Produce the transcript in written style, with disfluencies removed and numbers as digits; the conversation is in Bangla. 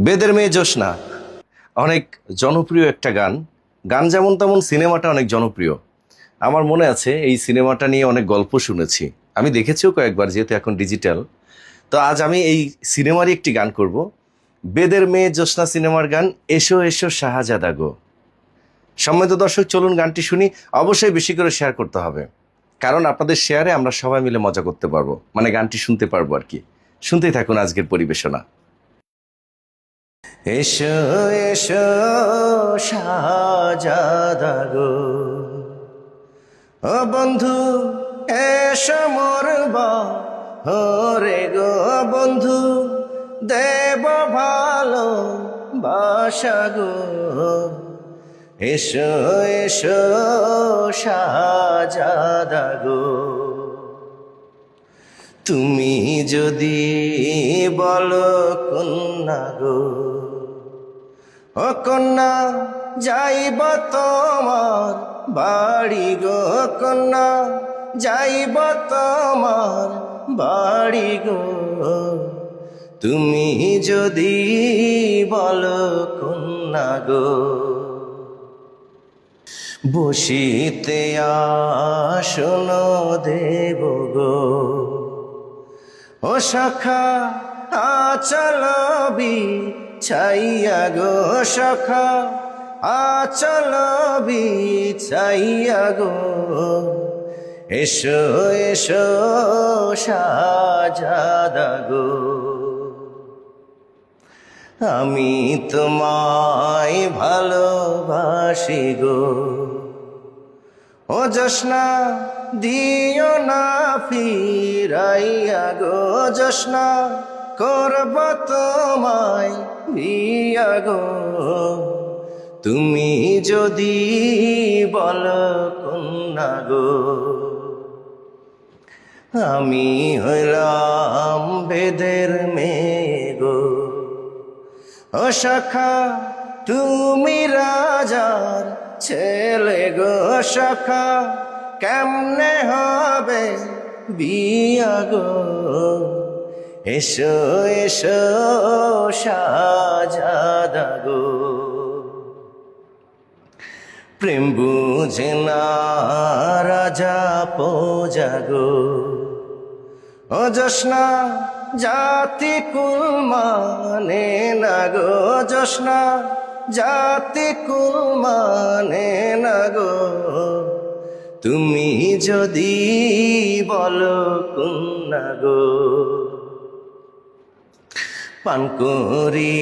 বেদের মেয়ে জ্যোৎস্না অনেক জনপ্রিয় একটা গান। গান যেমন তেমন সিনেমাটা অনেক জনপ্রিয়। আমার মনে আছে এই সিনেমাটা নিয়ে অনেক গল্প শুনেছি, আমি দেখেছিও কয়েকবার, যেহেতু এখন ডিজিটাল। তো আজ আমি এই সিনেমারই একটি গান করব, বেদের মেয়ে জ্যোৎস্না সিনেমার গান, এসো এসো শাহজাদা গো। সম্মানিত দর্শক, চলুন গানটি শুনি। অবশ্যই বেশি করে শেয়ার করতে হবে, কারণ আপনাদের শেয়ারে আমরা সবাই মিলে মজা করতে পারবো, মানে গানটি শুনতে পারবো আর কি। শুনতেই থাকুন আজকের পরিবেশনা। এসো এসো শাহজাদা গো, ও বন্ধু এসো মোর হরে গো বন্ধু, দেব ভালো বাসা গো। এসো এসো শাহজাদা গো, তুমি যদি বলো কন্যা গো, ও কন্যা যাইব তোমার বাড়ি গো, কন্যা যাইব তোমার বাড়ি গো। তুমি যদি বলো কন্যা গো, বসিতে আসন দেব গো, ও সখা আচল বিছাইয়া গো, সখা আচল বিছাইয়া গো। এসো এসো শাহজাদা গো, আমি তোমায় ভালোবাসি গো। ও জ্যোৎস্না দিও না ফিরাইয়া গো, জ্যোৎস্না করব তোমায় বিয়া গো। তুমি যদি বলো কন্যা গো, আমি হইলাম বেদের মেয়ে গো। ও সখা তুমি রাজার ছেলে গো, সখা কেমনে হবে বিয়া গো। এসো এসো শাহজাদা গো, প্রেম বুঝে না রাজা প্রজা গো। ও জ্যোৎস্না জাতি কুল মানে না গো, জ্যোৎস্না জাতি কুল মানে না গো। তুমি যদি বলো কন্যা গো, পান করিয়া